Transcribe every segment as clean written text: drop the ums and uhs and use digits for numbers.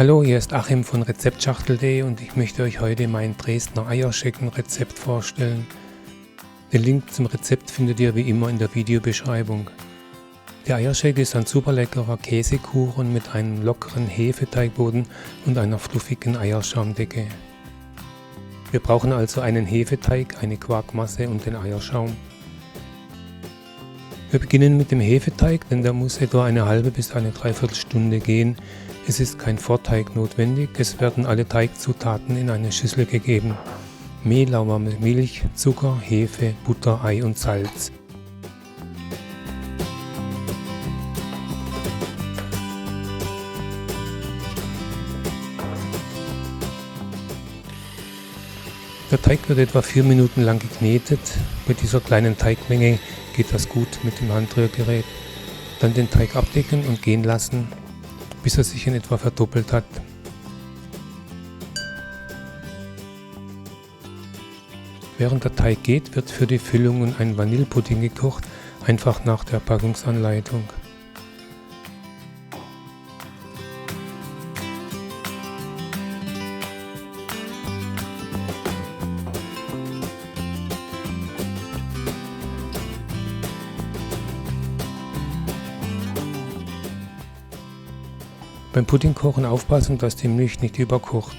Hallo, hier ist Achim von Rezeptschachtel.de und ich möchte euch heute mein Dresdner Eierscheckenrezept vorstellen. Den Link zum Rezept findet ihr wie immer in der Videobeschreibung. Der Eierschecke ist ein super leckerer Käsekuchen mit einem lockeren Hefeteigboden und einer fluffigen Eierschaumdecke. Wir brauchen also einen Hefeteig, eine Quarkmasse und den Eierschaum. Wir beginnen mit dem Hefeteig, denn der muss etwa eine halbe bis eine Dreiviertelstunde gehen. Es ist kein Vorteig notwendig, es werden alle Teigzutaten in eine Schüssel gegeben. Mehl, lauwarme Milch, Zucker, Hefe, Butter, Ei und Salz. Der Teig wird etwa 4 Minuten lang geknetet. Bei dieser kleinen Teigmenge geht das gut mit dem Handrührgerät. Dann den Teig abdecken und gehen lassen, bis er sich in etwa verdoppelt hat. Während der Teig geht, wird für die Füllungen ein Vanillepudding gekocht, einfach nach der Packungsanleitung. Beim Puddingkochen aufpassen, dass die Milch nicht überkocht.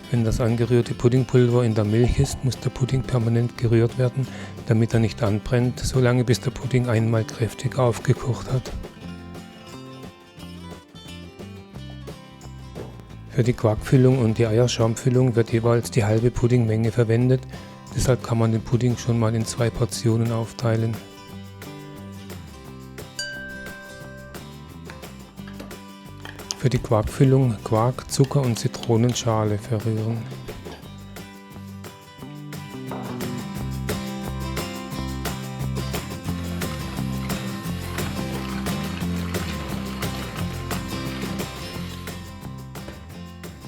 Wenn das angerührte Puddingpulver in der Milch ist, muss der Pudding permanent gerührt werden, damit er nicht anbrennt, solange bis der Pudding einmal kräftig aufgekocht hat. Für die Quarkfüllung und die Eierschaumfüllung wird jeweils die halbe Puddingmenge verwendet, deshalb kann man den Pudding schon mal in 2 Portionen aufteilen. Für die Quarkfüllung Quark, Zucker und Zitronenschale verrühren.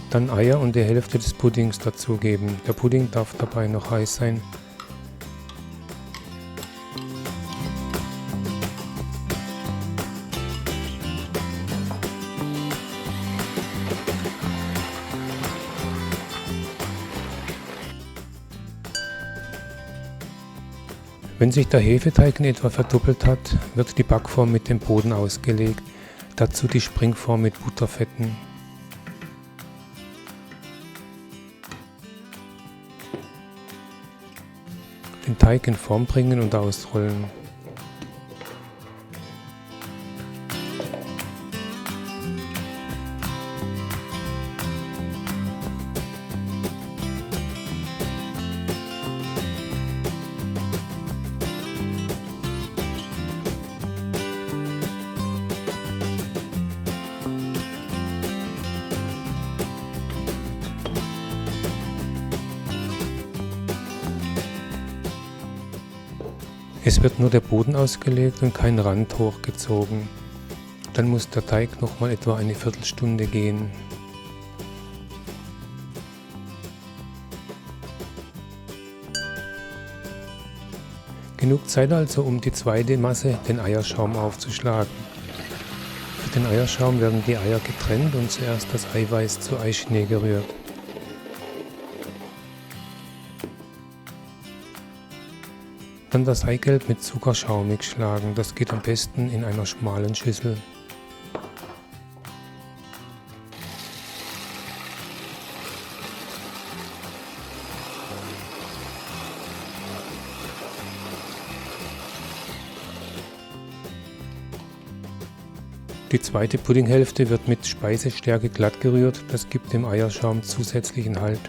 Dann Eier und die Hälfte des Puddings dazugeben. Der Pudding darf dabei noch heiß sein. Wenn sich der Hefeteig in etwa verdoppelt hat, wird die Backform mit dem Boden ausgelegt, dazu die Springform mit Butterfetten. Den Teig in Form bringen und ausrollen. Es wird nur der Boden ausgelegt und kein Rand hochgezogen. Dann muss der Teig nochmal etwa eine Viertelstunde gehen. Genug Zeit also, um die zweite Masse, den Eierschaum, aufzuschlagen. Für den Eierschaum werden die Eier getrennt und zuerst das Eiweiß zu Eischnee gerührt. Dann das Eigelb mit Zucker schaumig schlagen, das geht am besten in einer schmalen Schüssel. Die zweite Puddinghälfte wird mit Speisestärke glatt gerührt, das gibt dem Eierschaum zusätzlichen Halt.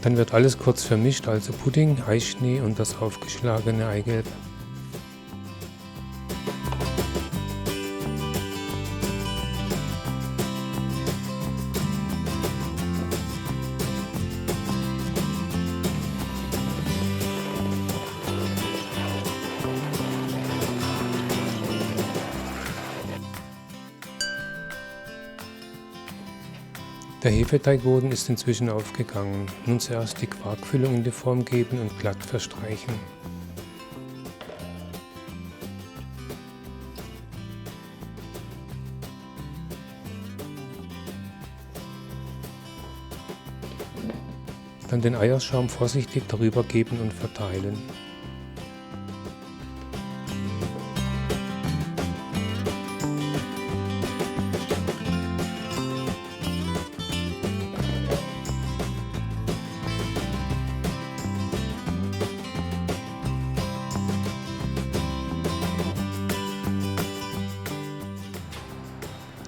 Dann wird alles kurz vermischt, also Pudding, Eischnee und das aufgeschlagene Eigelb. Der Hefeteigboden ist inzwischen aufgegangen. Nun zuerst die Quarkfüllung in die Form geben und glatt verstreichen. Dann den Eierschaum vorsichtig darüber geben und verteilen.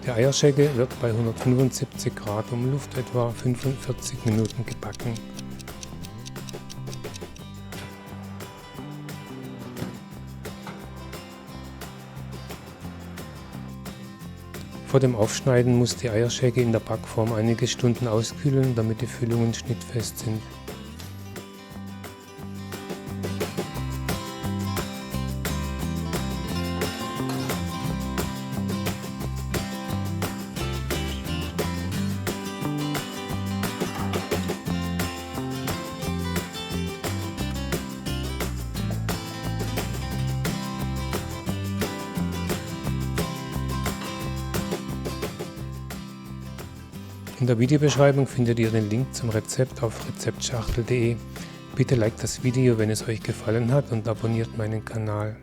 Der Eierschegel wird bei 175 Grad Umluft etwa 45 Minuten gebacken. Vor dem Aufschneiden muss die Eierschegel in der Backform einige Stunden auskühlen, damit die Füllungen schnittfest sind. In der Videobeschreibung findet ihr den Link zum Rezept auf rezeptschachtel.de. Bitte liked das Video, wenn es euch gefallen hat, und abonniert meinen Kanal.